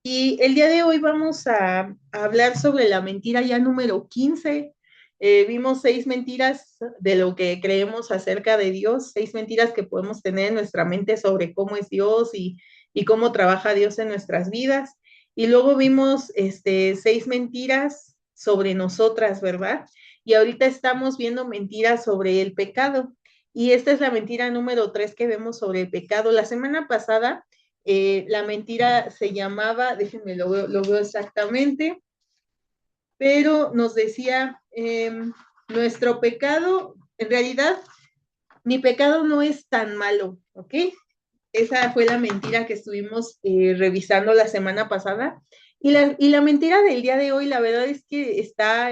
Y el día de hoy vamos a hablar sobre la mentira ya número 15. Vimos 6 mentiras de lo que creemos acerca de Dios, 6 mentiras que podemos tener en nuestra mente sobre cómo es Dios y cómo trabaja Dios en nuestras vidas. Y luego vimos 6 mentiras sobre nosotras, ¿verdad? Y ahorita estamos viendo mentiras sobre el pecado. Y esta es la mentira número 3 que vemos sobre el pecado. La semana pasada la mentira se llamaba, déjenme lo veo exactamente, pero nos decía, nuestro pecado, en realidad, mi pecado no es tan malo, ¿ok? Esa fue la mentira que estuvimos revisando la semana pasada. Y la mentira del día de hoy, la verdad es que está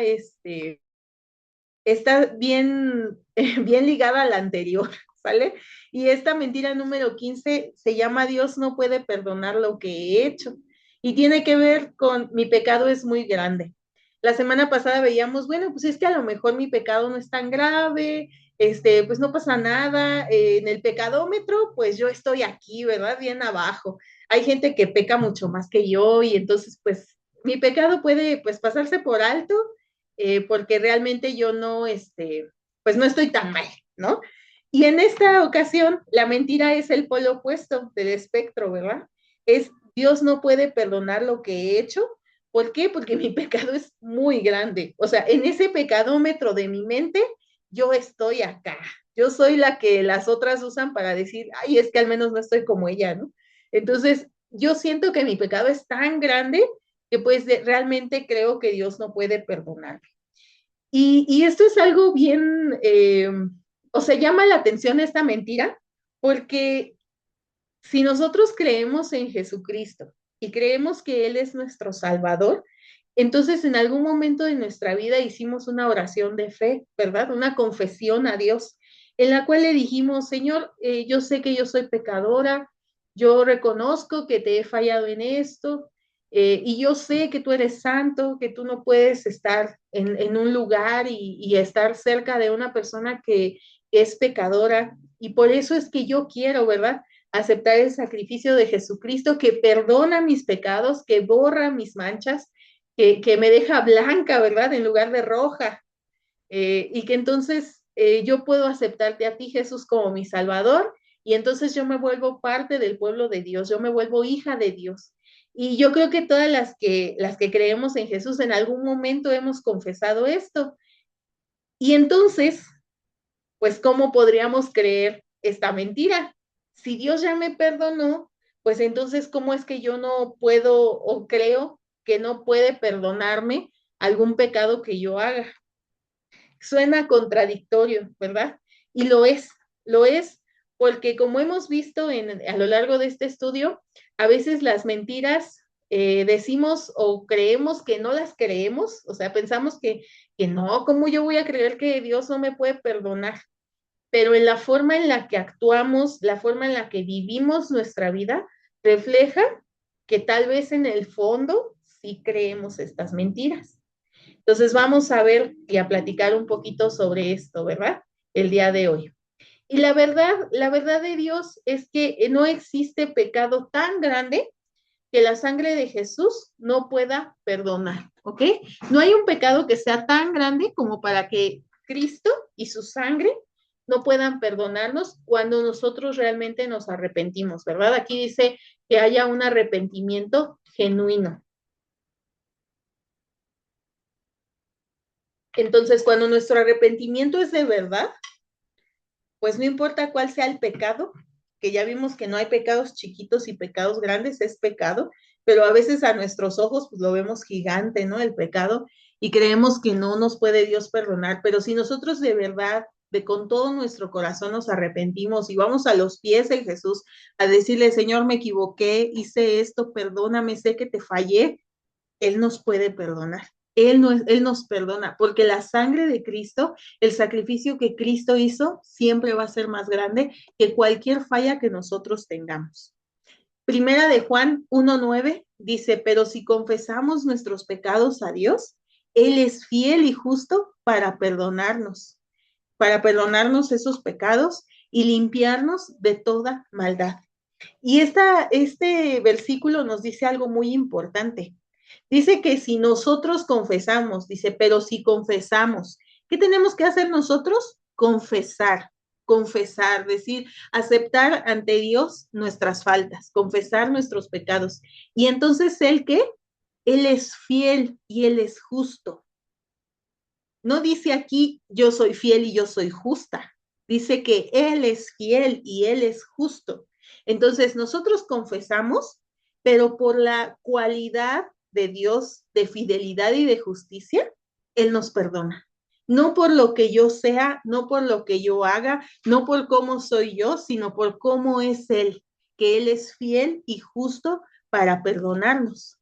bien, bien ligada a la anterior, ¿sale? Y esta mentira número 15 se llama Dios no puede perdonar lo que he hecho y tiene que ver con mi pecado es muy grande. La semana pasada veíamos, bueno, pues es que a lo mejor mi pecado no es tan grave, pues no pasa nada, en el pecadómetro, pues yo estoy aquí, ¿verdad? Bien abajo. Hay gente que peca mucho más que yo y entonces, pues, mi pecado puede, pues, pasarse por alto porque realmente yo no, pues no estoy tan mal, ¿no? Y en esta ocasión, la mentira es el polo opuesto del espectro, ¿verdad? Es Dios no puede perdonar lo que he hecho. ¿Por qué? Porque mi pecado es muy grande. O sea, en ese pecadómetro de mi mente, yo estoy acá. Yo soy la que las otras usan para decir, ay, es que al menos no estoy como ella, ¿no? Entonces, yo siento que mi pecado es tan grande que pues realmente creo que Dios no puede perdonar. Y esto es algo bien, o sea, llama la atención esta mentira, porque si nosotros creemos en Jesucristo y creemos que Él es nuestro Salvador, entonces en algún momento de nuestra vida hicimos una oración de fe, ¿verdad? Una confesión a Dios, en la cual le dijimos, Señor, yo sé que yo soy pecadora, yo reconozco que te he fallado en esto, y yo sé que tú eres santo, que tú no puedes estar en un lugar y estar cerca de una persona que es pecadora, y por eso es que yo quiero, ¿verdad? Aceptar el sacrificio de Jesucristo que perdona mis pecados, que borra mis manchas, que me deja blanca, ¿verdad? En lugar de roja. Y que entonces yo puedo aceptarte a ti, Jesús, como mi Salvador, y entonces yo me vuelvo parte del pueblo de Dios, yo me vuelvo hija de Dios. Y yo creo que todas las que creemos en Jesús en algún momento hemos confesado esto. Y entonces, pues, ¿cómo podríamos creer esta mentira? Si Dios ya me perdonó, pues entonces, ¿cómo es que yo no puedo o creo que no puede perdonarme algún pecado que yo haga? Suena contradictorio, ¿verdad? Y lo es, porque como hemos visto a lo largo de este estudio, a veces las mentiras decimos o creemos que no las creemos, o sea, pensamos que no, ¿cómo yo voy a creer que Dios no me puede perdonar? Pero en la forma en la que actuamos, la forma en la que vivimos nuestra vida, refleja que tal vez en el fondo sí creemos estas mentiras. Entonces vamos a ver y a platicar un poquito sobre esto, ¿verdad? El día de hoy. Y la verdad de Dios es que no existe pecado tan grande que la sangre de Jesús no pueda perdonar, ¿ok? No hay un pecado que sea tan grande como para que Cristo y su sangre no puedan perdonarnos cuando nosotros realmente nos arrepentimos, ¿verdad? Aquí dice que haya un arrepentimiento genuino. Entonces, cuando nuestro arrepentimiento es de verdad, pues no importa cuál sea el pecado, que ya vimos que no hay pecados chiquitos y pecados grandes, es pecado, pero a veces a nuestros ojos pues lo vemos gigante, ¿no? El pecado y creemos que no nos puede Dios perdonar, pero si nosotros de verdad, de con todo nuestro corazón nos arrepentimos y vamos a los pies de Jesús a decirle, Señor, me equivoqué, hice esto, perdóname, sé que te fallé, Él nos puede perdonar. Él nos perdona, porque la sangre de Cristo, el sacrificio que Cristo hizo, siempre va a ser más grande que cualquier falla que nosotros tengamos. Primera de Juan 1:9 dice, pero si confesamos nuestros pecados a Dios, Él es fiel y justo para perdonarnos esos pecados y limpiarnos de toda maldad. Y este versículo nos dice algo muy importante. Dice que si nosotros confesamos, dice, pero si confesamos, ¿qué tenemos que hacer nosotros? Confesar, decir, aceptar ante Dios nuestras faltas, confesar nuestros pecados. Y entonces, ¿Él qué? Él es fiel y Él es justo. No dice aquí, yo soy fiel y yo soy justa. Dice que Él es fiel y Él es justo. Entonces, nosotros confesamos, pero por la cualidad de Dios de fidelidad y de justicia, Él nos perdona. No por lo que yo sea, no por lo que yo haga, no por cómo soy yo, sino por cómo es Él, que Él es fiel y justo para perdonarnos.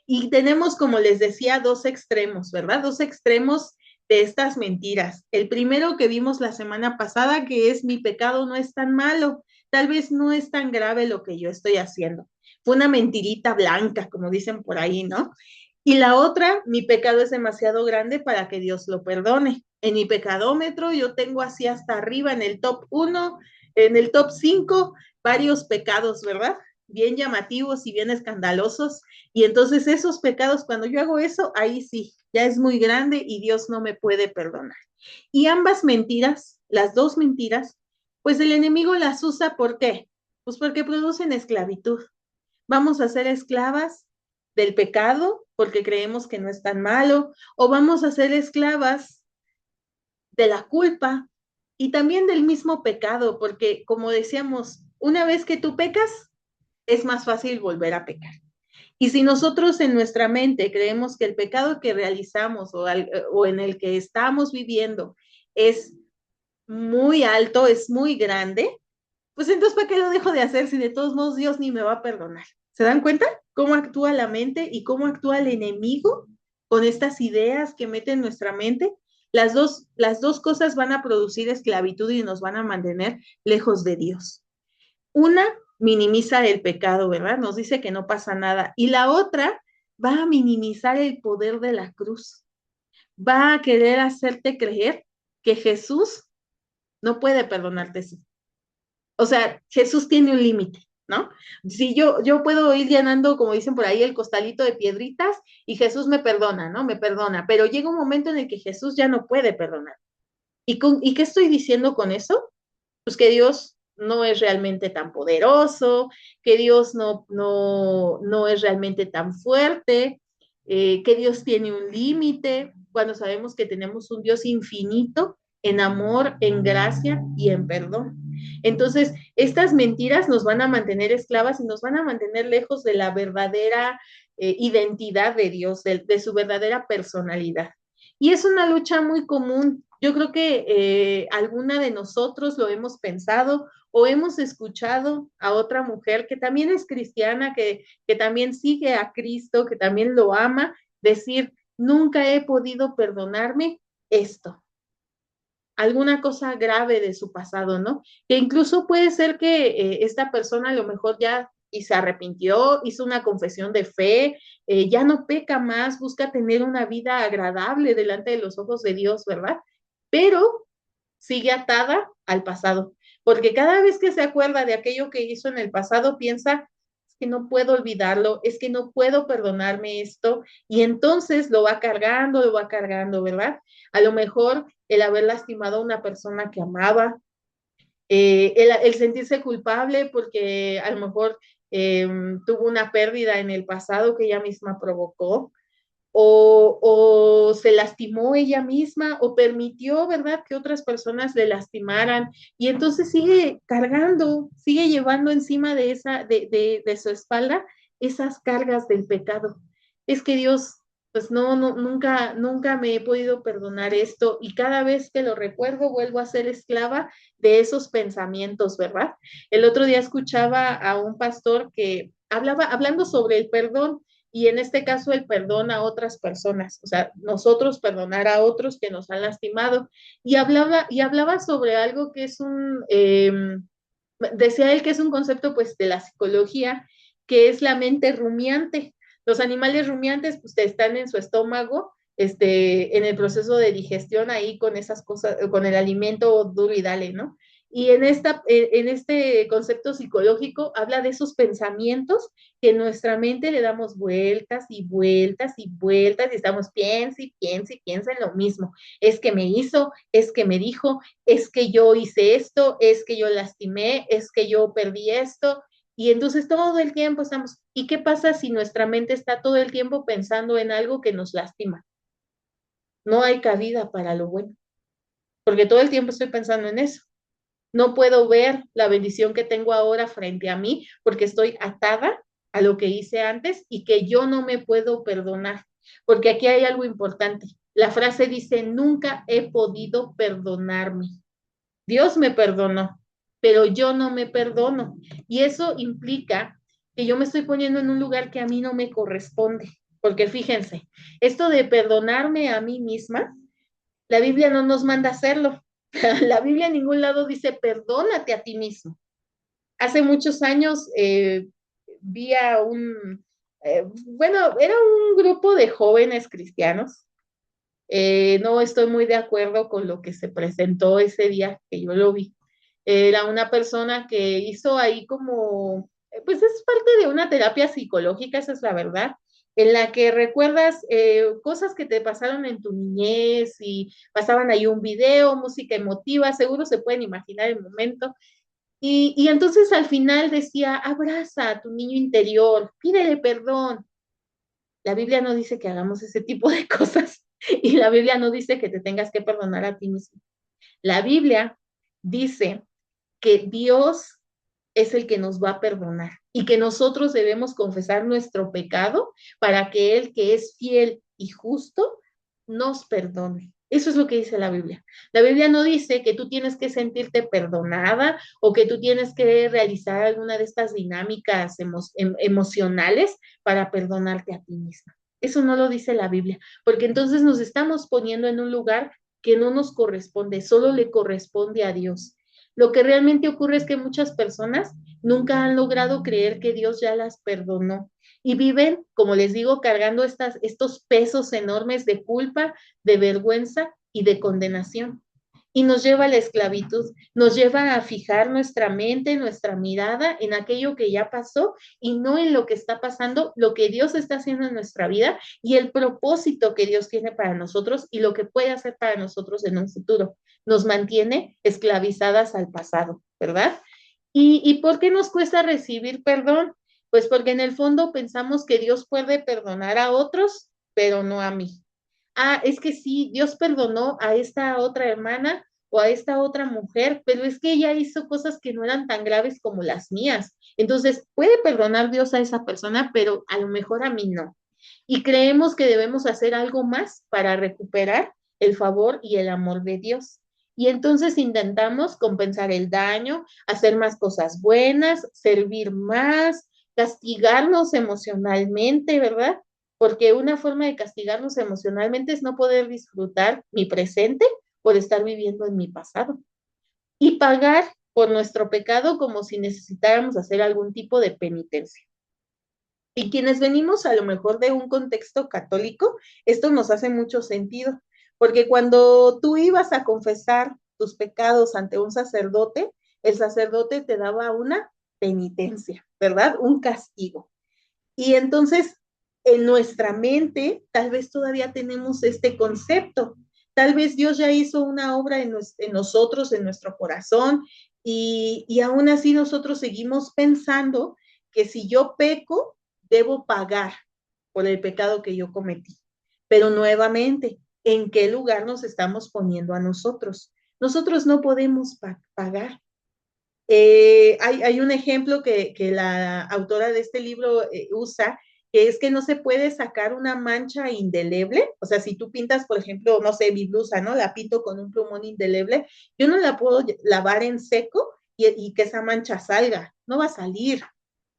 Y tenemos, como les decía, dos extremos, ¿verdad? Dos extremos de estas mentiras. El primero que vimos la semana pasada, que es mi pecado no es tan malo, tal vez no es tan grave lo que yo estoy haciendo. Fue una mentirita blanca, como dicen por ahí, ¿no? Y la otra, mi pecado es demasiado grande para que Dios lo perdone. En mi pecadómetro yo tengo así hasta arriba en el top 1, en el top 5, varios pecados, ¿verdad? Bien llamativos y bien escandalosos. Y entonces esos pecados, cuando yo hago eso, ahí sí, ya es muy grande y Dios no me puede perdonar. Y ambas mentiras, las dos mentiras, pues el enemigo las usa, ¿por qué? Pues porque producen esclavitud. Vamos a ser esclavas del pecado porque creemos que no es tan malo, o vamos a ser esclavas de la culpa y también del mismo pecado, porque como decíamos, una vez que tú pecas, es más fácil volver a pecar. Y si nosotros en nuestra mente creemos que el pecado que realizamos o en el que estamos viviendo es muy alto, es muy grande, pues entonces ¿para qué lo dejo de hacer si de todos modos Dios ni me va a perdonar? ¿Se dan cuenta cómo actúa la mente y cómo actúa el enemigo con estas ideas que mete en nuestra mente? Las dos cosas van a producir esclavitud y nos van a mantener lejos de Dios. Una minimiza el pecado, ¿verdad? Nos dice que no pasa nada. Y la otra va a minimizar el poder de la cruz. Va a querer hacerte creer que Jesús no puede perdonarte eso. O sea, Jesús tiene un límite, ¿no? Si yo puedo ir llenando, como dicen por ahí, el costalito de piedritas y Jesús me perdona, ¿no? Me perdona, pero llega un momento en el que Jesús ya no puede perdonar. ¿Y qué estoy diciendo con eso? Pues que Dios no es realmente tan poderoso, que Dios no es realmente tan fuerte, que Dios tiene un límite, cuando sabemos que tenemos un Dios infinito en amor, en gracia y en perdón. Entonces, estas mentiras nos van a mantener esclavas y nos van a mantener lejos de la verdadera identidad de Dios, de su verdadera personalidad. Y es una lucha muy común. Yo creo que alguna de nosotros lo hemos pensado o hemos escuchado a otra mujer que también es cristiana, que también sigue a Cristo, que también lo ama, decir, nunca he podido perdonarme esto, alguna cosa grave de su pasado, ¿no? Que incluso puede ser que esta persona a lo mejor ya y se arrepintió, hizo una confesión de fe, ya no peca más, busca tener una vida agradable delante de los ojos de Dios, ¿verdad? Pero sigue atada al pasado, porque cada vez que se acuerda de aquello que hizo en el pasado, piensa, es que no puedo olvidarlo, es que no puedo perdonarme esto, y entonces lo va cargando, ¿verdad? A lo mejor el haber lastimado a una persona que amaba, el sentirse culpable porque a lo mejor tuvo una pérdida en el pasado que ella misma provocó, o se lastimó ella misma o permitió, ¿verdad?, que otras personas le lastimaran y entonces sigue cargando, sigue llevando encima de su espalda esas cargas del pecado. Es que Dios, pues nunca me he podido perdonar esto y cada vez que lo recuerdo vuelvo a ser esclava de esos pensamientos, ¿verdad? El otro día escuchaba a un pastor que hablando sobre el perdón y en este caso el perdón a otras personas, o sea, nosotros perdonar a otros que nos han lastimado. Y hablaba sobre algo que es decía él que es un concepto pues de la psicología, que es la mente rumiante. Los animales rumiantes pues están en su estómago, en el proceso de digestión ahí con esas cosas, con el alimento duro y dale, ¿no? Y en este concepto psicológico habla de esos pensamientos que en nuestra mente le damos vueltas y vueltas y vueltas y estamos piensa y piensa y piensa en lo mismo. Es que me hizo, es que me dijo, es que yo hice esto, es que yo lastimé, es que yo perdí esto. Y entonces todo el tiempo estamos, ¿y qué pasa si nuestra mente está todo el tiempo pensando en algo que nos lastima? No hay cabida para lo bueno, porque todo el tiempo estoy pensando en eso. No puedo ver la bendición que tengo ahora frente a mí porque estoy atada a lo que hice antes y que yo no me puedo perdonar. Porque aquí hay algo importante. La frase dice, nunca he podido perdonarme. Dios me perdonó, pero yo no me perdono. Y eso implica que yo me estoy poniendo en un lugar que a mí no me corresponde. Porque fíjense, esto de perdonarme a mí misma, la Biblia no nos manda hacerlo. La Biblia en ningún lado dice perdónate a ti mismo. Hace muchos años vi a bueno, era un grupo de jóvenes cristianos. No estoy muy de acuerdo con lo que se presentó ese día que yo lo vi. Era una persona que hizo ahí como, pues es parte de una terapia psicológica, esa es la verdad, en la que recuerdas cosas que te pasaron en tu niñez y pasaban ahí un video, música emotiva, seguro se pueden imaginar el momento. Y entonces al final decía, abraza a tu niño interior, pídele perdón. La Biblia no dice que hagamos ese tipo de cosas y la Biblia no dice que te tengas que perdonar a ti mismo. La Biblia dice que Dios es el que nos va a perdonar y que nosotros debemos confesar nuestro pecado para que Él, que es fiel y justo, nos perdone. Eso es lo que dice la Biblia. La Biblia no dice que tú tienes que sentirte perdonada o que tú tienes que realizar alguna de estas dinámicas emocionales para perdonarte a ti misma. Eso no lo dice la Biblia, porque entonces nos estamos poniendo en un lugar que no nos corresponde, solo le corresponde a Dios. Lo que realmente ocurre es que muchas personas nunca han logrado creer que Dios ya las perdonó y viven, como les digo, cargando estos pesos enormes de culpa, de vergüenza y de condenación. Y nos lleva a la esclavitud, nos lleva a fijar nuestra mente, nuestra mirada en aquello que ya pasó y no en lo que está pasando, lo que Dios está haciendo en nuestra vida y el propósito que Dios tiene para nosotros y lo que puede hacer para nosotros en un futuro. Nos mantiene esclavizadas al pasado, ¿verdad? ¿Y por qué nos cuesta recibir perdón? Pues porque en el fondo pensamos que Dios puede perdonar a otros, pero no a mí. Ah, es que sí, Dios perdonó a esta otra hermana o a esta otra mujer, pero es que ella hizo cosas que no eran tan graves como las mías. Entonces, puede perdonar Dios a esa persona, pero a lo mejor a mí no. Y creemos que debemos hacer algo más para recuperar el favor y el amor de Dios. Y entonces intentamos compensar el daño, hacer más cosas buenas, servir más, castigarnos emocionalmente, ¿verdad? Porque una forma de castigarnos emocionalmente es no poder disfrutar mi presente por estar viviendo en mi pasado y pagar por nuestro pecado como si necesitáramos hacer algún tipo de penitencia. Y quienes venimos a lo mejor de un contexto católico, esto nos hace mucho sentido, porque cuando tú ibas a confesar tus pecados ante un sacerdote, el sacerdote te daba una penitencia, ¿verdad? Un castigo. Y entonces, en nuestra mente, tal vez todavía tenemos este concepto. Tal vez Dios ya hizo una obra en nosotros, en nuestro corazón, y aún así nosotros seguimos pensando que si yo peco, debo pagar por el pecado que yo cometí. Pero nuevamente, ¿en qué lugar nos estamos poniendo a nosotros? Nosotros no podemos pagar. Hay un ejemplo que la autora de este libro usa, que es que no se puede sacar una mancha indeleble. O sea, si tú pintas, por ejemplo, no sé, mi blusa, ¿no? La pinto con un plumón indeleble, yo no la puedo lavar en seco y que esa mancha salga, no va a salir.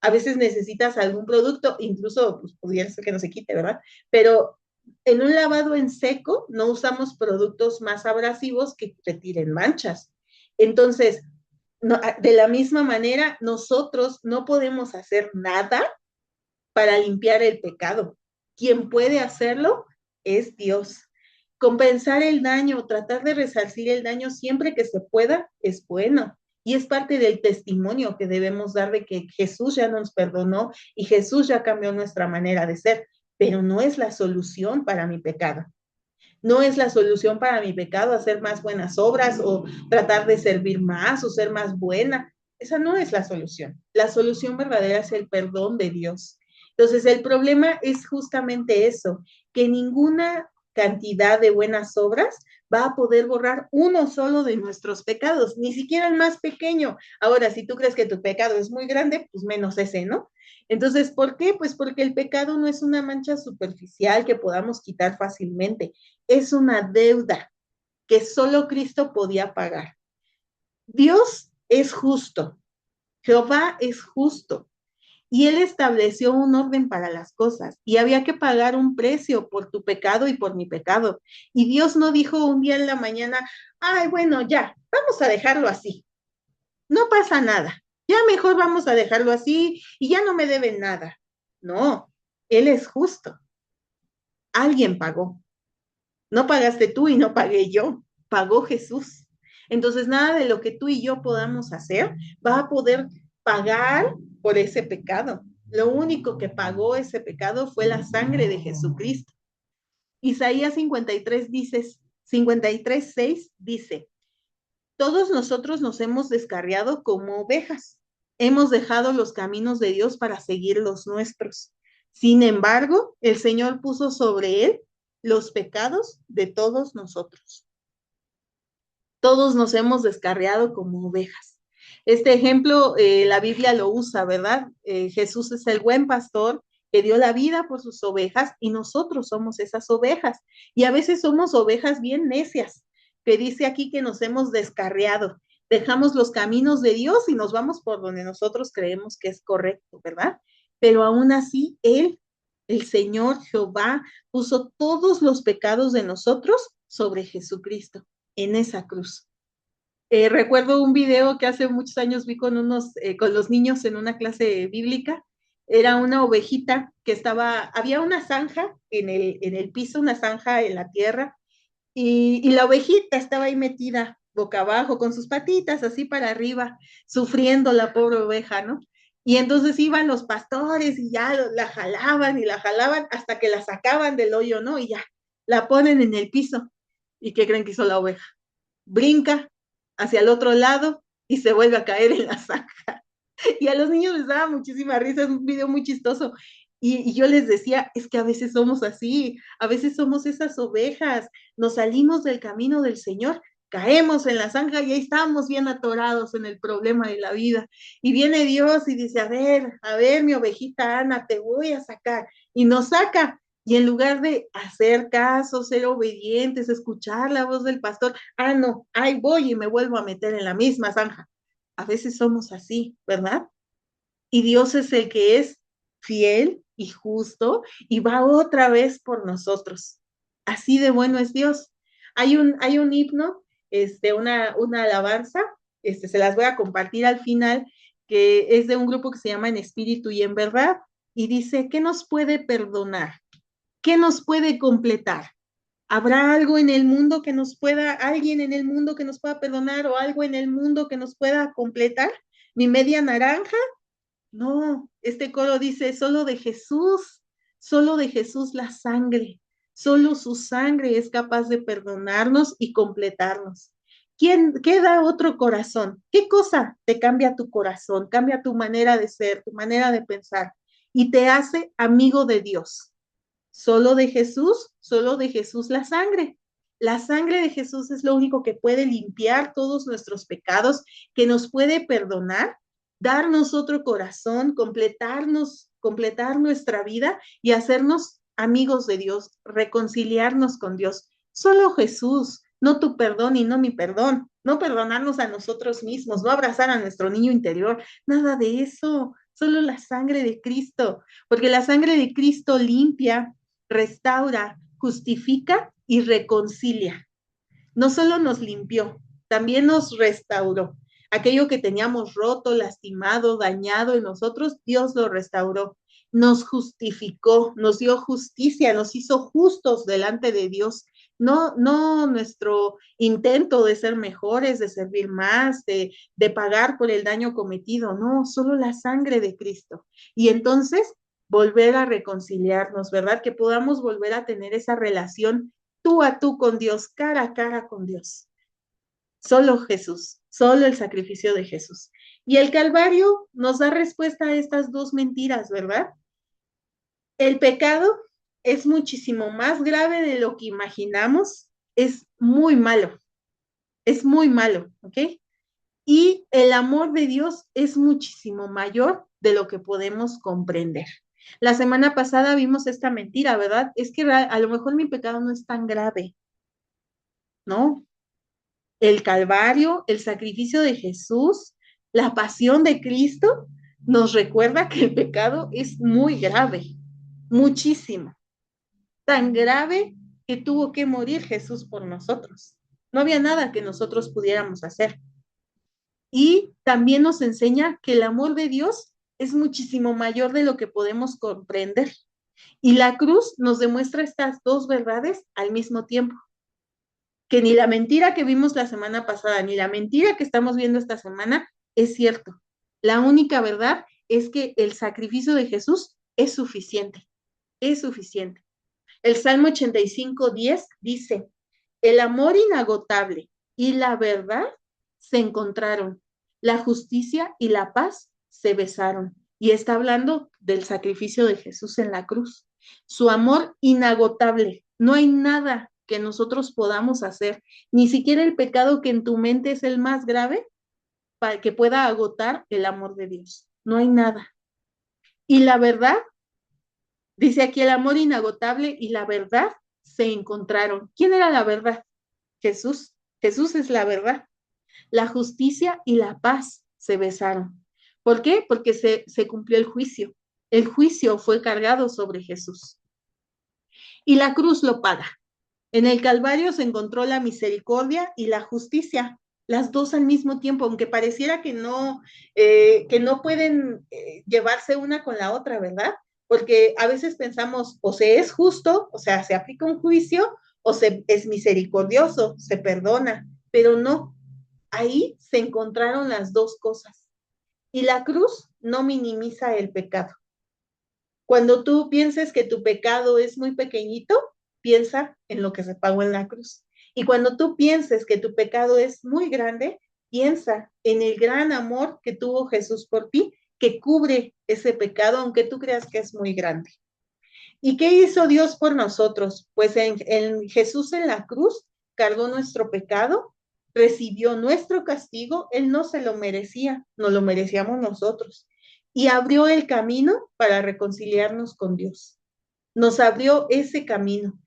A veces necesitas algún producto, incluso pues, pudiera ser que no se quite, ¿verdad? Pero en un lavado en seco no usamos productos más abrasivos que retiren manchas. Entonces, no, de la misma manera, nosotros no podemos hacer nada para limpiar el pecado. Quien puede hacerlo es Dios. Compensar el daño, tratar de resarcir el daño siempre que se pueda, es bueno. Y es parte del testimonio que debemos dar de que Jesús ya nos perdonó y Jesús ya cambió nuestra manera de ser, pero no es la solución para mi pecado. No es la solución para mi pecado hacer más buenas obras o tratar de servir más o ser más buena. Esa no es la solución. La solución verdadera es el perdón de Dios. Entonces, el problema es justamente eso, que ninguna cantidad de buenas obras va a poder borrar uno solo de nuestros pecados, ni siquiera el más pequeño. Ahora, si tú crees que tu pecado es muy grande, pues menos ese, ¿no? Entonces, ¿por qué? Pues porque el pecado no es una mancha superficial que podamos quitar fácilmente, es una deuda que solo Cristo podía pagar. Dios es justo, Jehová es justo, y Él estableció un orden para las cosas, y había que pagar un precio por tu pecado y por mi pecado. Y Dios no dijo un día en la mañana, ay, bueno, ya, vamos a dejarlo así, no pasa nada, ya mejor vamos a dejarlo así y ya no me deben nada. No, Él es justo, alguien pagó. No pagaste tú y no pagué yo, pagó Jesús. Entonces, nada de lo que tú y yo podamos hacer va a poder pagar por ese pecado. Lo único que pagó ese pecado fue la sangre de Jesucristo. Isaías 53 dice, 53:6 dice, todos nosotros nos hemos descarriado como ovejas. Hemos dejado los caminos de Dios para seguir los nuestros. Sin embargo, el Señor puso sobre él los pecados de todos nosotros. Todos nos hemos descarriado como ovejas. Este ejemplo, la Biblia lo usa, ¿verdad? Jesús es el buen pastor que dio la vida por sus ovejas y nosotros somos esas ovejas. Y a veces somos ovejas bien necias, que dice aquí que nos hemos descarriado. Dejamos los caminos de Dios y nos vamos por donde nosotros creemos que es correcto, ¿verdad? Pero aún así, Él, el Señor Jehová, puso todos los pecados de nosotros sobre Jesucristo en esa cruz. Recuerdo un video que hace muchos años vi con los niños en una clase bíblica. Era una ovejita que había una zanja en el piso, una zanja en la tierra, y la ovejita estaba ahí metida boca abajo, con sus patitas así para arriba, sufriendo la pobre oveja, ¿no? Y entonces iban los pastores y ya la jalaban y la jalaban hasta que la sacaban del hoyo, ¿no? Y ya, la ponen en el piso. ¿Y qué creen que hizo la oveja? Brinca hacia el otro lado y se vuelve a caer en la zanja. Y a los niños les daba muchísima risa, es un video muy chistoso. Y yo les decía, es que a veces somos así, a veces somos esas ovejas, nos salimos del camino del Señor, caemos en la zanja y ahí estamos bien atorados en el problema de la vida. Y viene Dios y dice, a ver, mi ovejita Ana, te voy a sacar. Y nos saca. Y en lugar de hacer caso, ser obedientes, escuchar la voz del pastor, no, ahí voy y me vuelvo a meter en la misma zanja. A veces somos así, ¿verdad? Y Dios es el que es fiel y justo y va otra vez por nosotros. Así de bueno es Dios. Hay un himno, una alabanza, se las voy a compartir al final, que es de un grupo que se llama En Espíritu y en Verdad, y dice, ¿qué nos puede perdonar? ¿Qué nos puede completar? ¿Habrá algo en el mundo que nos pueda, alguien en el mundo que nos pueda perdonar o algo en el mundo que nos pueda completar? ¿Mi media naranja? No, este coro dice, solo de Jesús la sangre, solo su sangre es capaz de perdonarnos y completarnos. ¿Quién queda otro corazón? ¿Qué cosa te cambia tu corazón, cambia tu manera de ser, tu manera de pensar y te hace amigo de Dios? Solo de Jesús la sangre. La sangre de Jesús es lo único que puede limpiar todos nuestros pecados, que nos puede perdonar, darnos otro corazón, completar nuestra vida y hacernos amigos de Dios, reconciliarnos con Dios. Solo Jesús, no tu perdón y no mi perdón, no perdonarnos a nosotros mismos, no abrazar a nuestro niño interior, nada de eso, solo la sangre de Cristo, porque la sangre de Cristo limpia, restaura, justifica y reconcilia. No solo nos limpió, también nos restauró. Aquello que teníamos roto, lastimado, dañado en nosotros, Dios lo restauró. Nos justificó, nos dio justicia, nos hizo justos delante de Dios. no nuestro intento de ser mejores, de servir más, de pagar por el daño cometido, no, solo la sangre de Cristo. Y entonces volver a reconciliarnos, ¿verdad? Que podamos volver a tener esa relación tú a tú con Dios, cara a cara con Dios. Solo Jesús, solo el sacrificio de Jesús. Y el Calvario nos da respuesta a estas dos mentiras, ¿verdad? El pecado es muchísimo más grave de lo que imaginamos, es muy malo, ¿ok? Y el amor de Dios es muchísimo mayor de lo que podemos comprender. La semana pasada vimos esta mentira, ¿verdad? Es que a lo mejor mi pecado no es tan grave, ¿no? El Calvario, el sacrificio de Jesús, la pasión de Cristo, nos recuerda que el pecado es muy grave, muchísimo, tan grave que tuvo que morir Jesús por nosotros. No había nada que nosotros pudiéramos hacer. Y también nos enseña que el amor de Dios es muchísimo mayor de lo que podemos comprender. Y la cruz nos demuestra estas dos verdades al mismo tiempo, que ni la mentira que vimos la semana pasada, ni la mentira que estamos viendo esta semana es cierto. La única verdad es que el sacrificio de Jesús es suficiente, es suficiente. El Salmo 85:10 dice, el amor inagotable y la verdad se encontraron, la justicia y la paz se besaron. Y está hablando del sacrificio de Jesús en la cruz. Su amor inagotable. No hay nada que nosotros podamos hacer, ni siquiera el pecado que en tu mente es el más grave, para que pueda agotar el amor de Dios. No hay nada. Y la verdad, dice aquí, el amor inagotable y la verdad se encontraron. ¿Quién era la verdad? Jesús. Jesús es la verdad. La justicia y la paz se besaron. ¿Por qué? Porque se cumplió el juicio. El juicio fue cargado sobre Jesús. Y la cruz lo paga. En el Calvario se encontró la misericordia y la justicia, las dos al mismo tiempo, aunque pareciera que no pueden llevarse una con la otra, ¿verdad? Porque a veces pensamos, o se es justo, o sea, se aplica un juicio, o se es misericordioso, se perdona, pero no, ahí se encontraron las dos cosas. Y la cruz no minimiza el pecado. Cuando tú pienses que tu pecado es muy pequeñito, piensa en lo que se pagó en la cruz. Y cuando tú pienses que tu pecado es muy grande, piensa en el gran amor que tuvo Jesús por ti, que cubre ese pecado, aunque tú creas que es muy grande. ¿Y qué hizo Dios por nosotros? Pues en Jesús en la cruz cargó nuestro pecado, recibió nuestro castigo, Él no se lo merecía, nos lo merecíamos nosotros. Y abrió el camino para reconciliarnos con Dios. Nos abrió ese camino.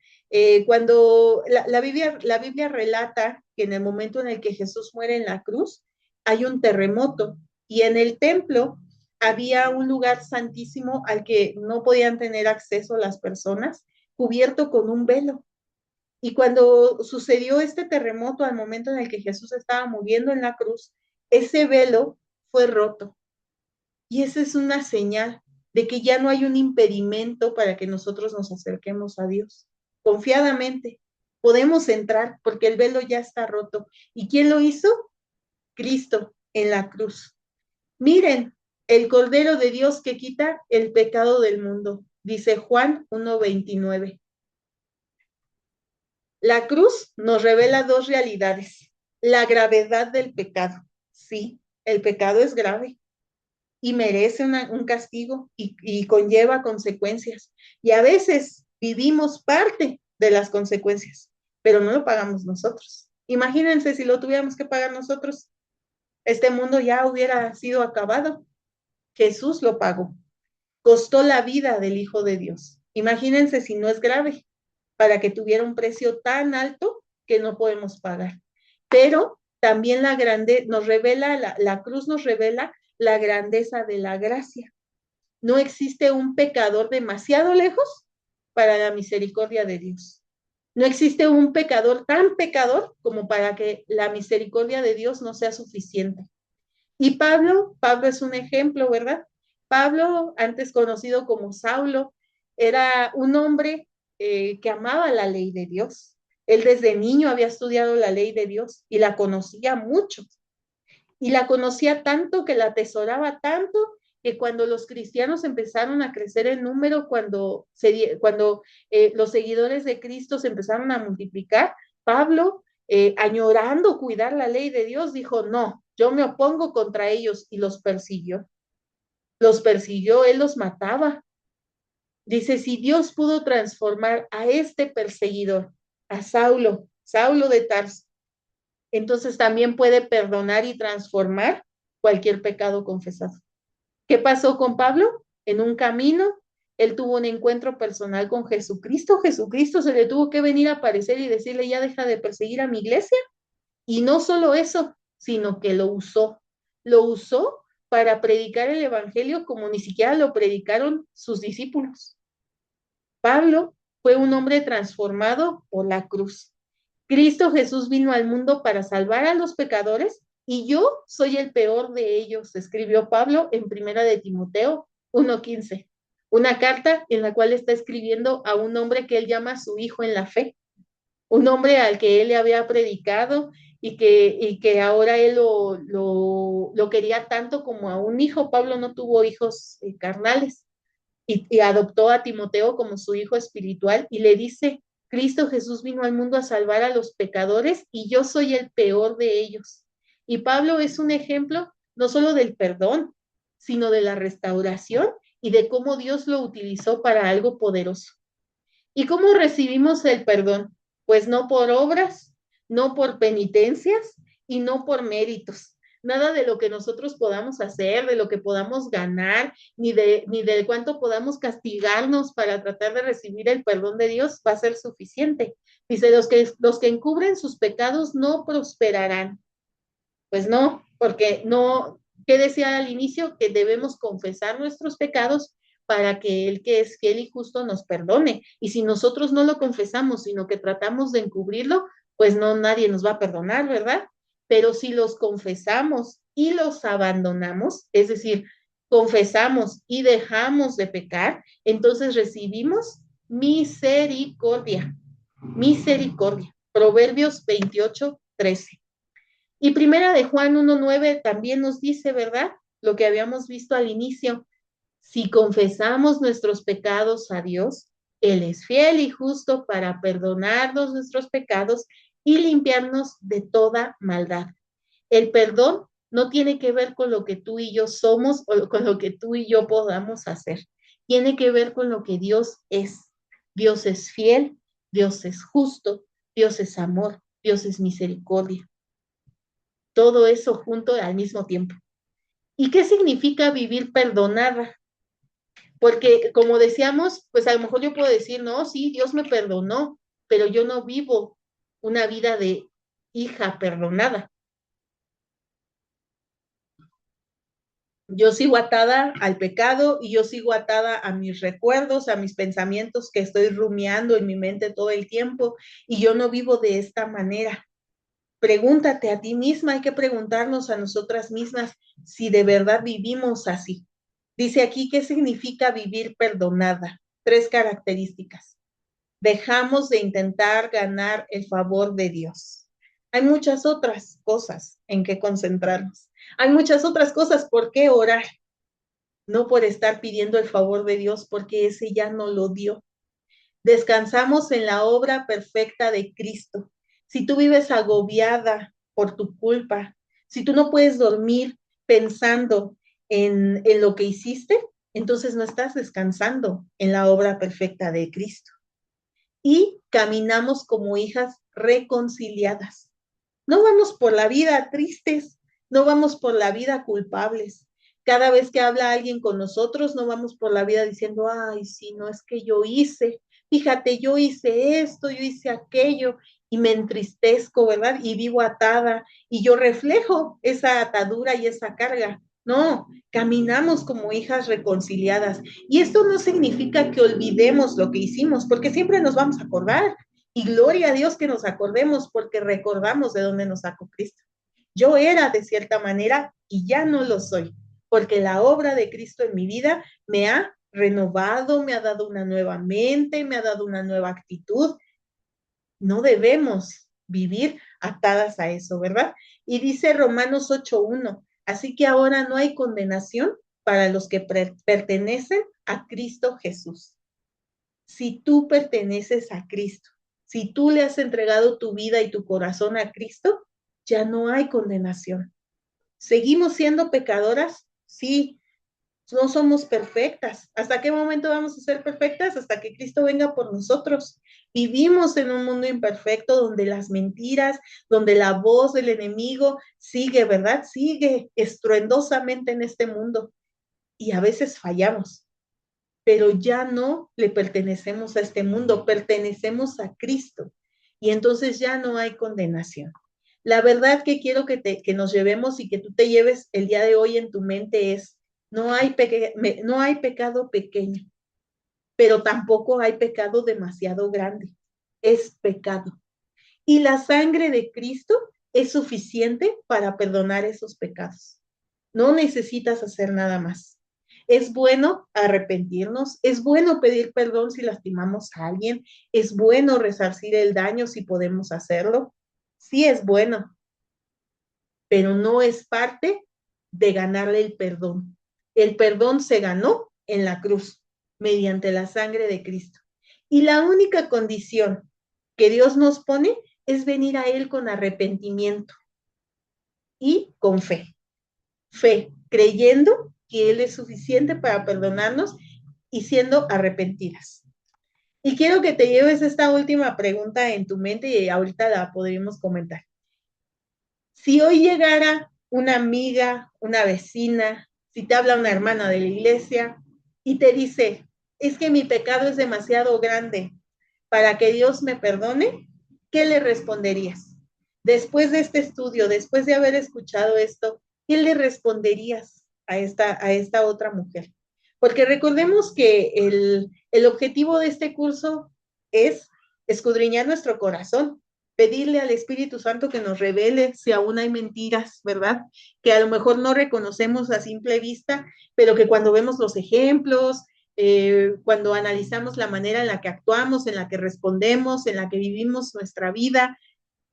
Cuando la Biblia relata que en el momento en el que Jesús muere en la cruz, hay un terremoto y en el templo había un lugar santísimo al que no podían tener acceso las personas, cubierto con un velo. Y cuando sucedió este terremoto al momento en el que Jesús estaba muriendo en la cruz, ese velo fue roto. Y esa es una señal de que ya no hay un impedimento para que nosotros nos acerquemos a Dios. Confiadamente podemos entrar porque el velo ya está roto. ¿Y quién lo hizo? Cristo en la cruz. Miren, el Cordero de Dios que quita el pecado del mundo, dice Juan 1:29. La cruz nos revela dos realidades. La gravedad del pecado. Sí, el pecado es grave y merece un castigo y conlleva consecuencias. Y a veces vivimos parte de las consecuencias, pero no lo pagamos nosotros. Imagínense si lo tuviéramos que pagar nosotros, este mundo ya hubiera sido acabado. Jesús lo pagó. Costó la vida del Hijo de Dios. Imagínense si no es grave, para que tuviera un precio tan alto que no podemos pagar. Pero también nos revela, la cruz nos revela la grandeza de la gracia. No existe un pecador demasiado lejos para la misericordia de Dios. No existe un pecador tan pecador como para que la misericordia de Dios no sea suficiente. Y Pablo es un ejemplo, ¿verdad? Pablo, antes conocido como Saulo, era un hombre que amaba la ley de Dios. Él desde niño había estudiado la ley de Dios y la conocía mucho. Y la conocía tanto que la atesoraba tanto que cuando los cristianos empezaron a crecer en número, cuando los seguidores de Cristo se empezaron a multiplicar, Pablo, añorando cuidar la ley de Dios, dijo, no, yo me opongo contra ellos y los persiguió. Los persiguió, él los mataba. Dice, si Dios pudo transformar a este perseguidor, a Saulo, Saulo de Tarso, entonces también puede perdonar y transformar cualquier pecado confesado. ¿Qué pasó con Pablo? En un camino, él tuvo un encuentro personal con Jesucristo. Jesucristo se le tuvo que venir a aparecer y decirle, ya deja de perseguir a mi iglesia. Y no solo eso, sino que lo usó. Lo usó para predicar el evangelio como ni siquiera lo predicaron sus discípulos. Pablo fue un hombre transformado por la cruz. Cristo Jesús vino al mundo para salvar a los pecadores y yo soy el peor de ellos, escribió Pablo en Primera de Timoteo 1:15, una carta en la cual está escribiendo a un hombre que él llama su hijo en la fe, un hombre al que él le había predicado y que ahora él lo quería tanto como a un hijo. Pablo no tuvo hijos carnales y adoptó a Timoteo como su hijo espiritual y le dice, Cristo Jesús vino al mundo a salvar a los pecadores y yo soy el peor de ellos. Y Pablo es un ejemplo no solo del perdón, sino de la restauración y de cómo Dios lo utilizó para algo poderoso. ¿Y cómo recibimos el perdón? Pues no por obras, no por penitencias y no por méritos. Nada de lo que nosotros podamos hacer, de lo que podamos ganar, ni de cuánto podamos castigarnos para tratar de recibir el perdón de Dios va a ser suficiente. Dice, los que encubren sus pecados no prosperarán. Pues no, porque no, ¿qué decía al inicio? Que debemos confesar nuestros pecados para que el que es fiel y justo nos perdone. Y si nosotros no lo confesamos, sino que tratamos de encubrirlo, pues no, nadie nos va a perdonar, ¿verdad? Pero si los confesamos y los abandonamos, es decir, confesamos y dejamos de pecar, entonces recibimos misericordia, misericordia. Proverbios 28:13. Y primera de Juan 1:9 también nos dice, ¿verdad? Lo que habíamos visto al inicio. Si confesamos nuestros pecados a Dios, Él es fiel y justo para perdonarnos nuestros pecados y limpiarnos de toda maldad. El perdón no tiene que ver con lo que tú y yo somos o con lo que tú y yo podamos hacer. Tiene que ver con lo que Dios es. Dios es fiel, Dios es justo, Dios es amor, Dios es misericordia. Todo eso junto al mismo tiempo. ¿Y qué significa vivir perdonada? Porque como decíamos, pues a lo mejor yo puedo decir, no, sí, Dios me perdonó, pero yo no vivo una vida de hija perdonada. Yo sigo atada al pecado y yo sigo atada a mis recuerdos, a mis pensamientos que estoy rumiando en mi mente todo el tiempo y yo no vivo de esta manera. Pregúntate a ti misma, hay que preguntarnos a nosotras mismas si de verdad vivimos así. Dice aquí, ¿qué significa vivir perdonada? 3 características. Dejamos de intentar ganar el favor de Dios. Hay muchas otras cosas en que concentrarnos. Hay muchas otras cosas por qué orar. No por estar pidiendo el favor de Dios, porque ese ya no lo dio. Descansamos en la obra perfecta de Cristo. Si tú vives agobiada por tu culpa, si tú no puedes dormir pensando en lo que hiciste, entonces no estás descansando en la obra perfecta de Cristo. Y caminamos como hijas reconciliadas. No vamos por la vida tristes, no vamos por la vida culpables. Cada vez que habla alguien con nosotros, no vamos por la vida diciendo, ay, sí, no es que yo hice, fíjate, yo hice esto, yo hice aquello, y me entristezco, ¿verdad? Y vivo atada, y yo reflejo esa atadura y esa carga. No, caminamos como hijas reconciliadas. Y esto no significa que olvidemos lo que hicimos, porque siempre nos vamos a acordar. Y gloria a Dios que nos acordemos porque recordamos de dónde nos sacó Cristo. Yo era de cierta manera y ya no lo soy, porque la obra de Cristo en mi vida me ha renovado, me ha dado una nueva mente, me ha dado una nueva actitud. No debemos vivir atadas a eso, ¿verdad? Y dice Romanos 8:1, así que ahora no hay condenación para los que pertenecen a Cristo Jesús. Si tú perteneces a Cristo, si tú le has entregado tu vida y tu corazón a Cristo, ya no hay condenación. ¿Seguimos siendo pecadoras? Sí, no somos perfectas. ¿Hasta qué momento vamos a ser perfectas? Hasta que Cristo venga por nosotros. Vivimos en un mundo imperfecto donde las mentiras, donde la voz del enemigo sigue, ¿verdad? Sigue estruendosamente en este mundo y a veces fallamos, pero ya no le pertenecemos a este mundo, pertenecemos a Cristo y entonces ya no hay condenación. La verdad que quiero que nos llevemos y que tú te lleves el día de hoy en tu mente es, no hay pecado pequeño, pero tampoco hay pecado demasiado grande. Es pecado. Y la sangre de Cristo es suficiente para perdonar esos pecados. No necesitas hacer nada más. Es bueno arrepentirnos, es bueno pedir perdón si lastimamos a alguien, es bueno resarcir el daño si podemos hacerlo. Sí es bueno, pero no es parte de ganarle el perdón. El perdón se ganó en la cruz, mediante la sangre de Cristo. Y la única condición que Dios nos pone es venir a Él con arrepentimiento y con fe. Fe, creyendo que Él es suficiente para perdonarnos y siendo arrepentidas. Y quiero que te lleves esta última pregunta en tu mente y ahorita la podríamos comentar. Si hoy llegara una amiga, una vecina, si te habla una hermana de la iglesia y te dice, es que mi pecado es demasiado grande para que Dios me perdone, ¿qué le responderías? Después de este estudio, después de haber escuchado esto, ¿qué le responderías a esta otra mujer? Porque recordemos que el objetivo de este curso es escudriñar nuestro corazón, pedirle al Espíritu Santo que nos revele si aún hay mentiras, ¿verdad? Que a lo mejor no reconocemos a simple vista, pero que cuando vemos los ejemplos, cuando analizamos la manera en la que actuamos, en la que respondemos, en la que vivimos nuestra vida,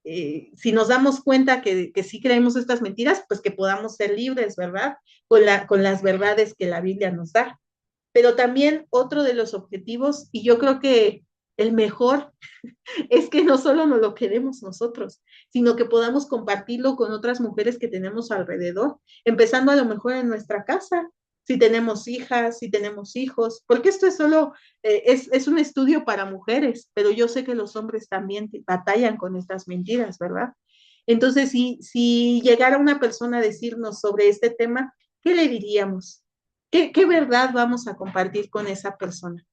si nos damos cuenta que sí creemos estas mentiras, pues que podamos ser libres, ¿verdad? Con las verdades que la Biblia nos da. Pero también otro de los objetivos, y yo creo que el mejor, es que no solo nos lo queremos nosotros, sino que podamos compartirlo con otras mujeres que tenemos alrededor, empezando a lo mejor en nuestra casa, si tenemos hijas, si tenemos hijos, porque esto es solo, es un estudio para mujeres, pero yo sé que los hombres también batallan con estas mentiras, ¿verdad? Entonces, si llegara una persona a decirnos sobre este tema, ¿qué le diríamos? ¿Qué verdad vamos a compartir con esa persona?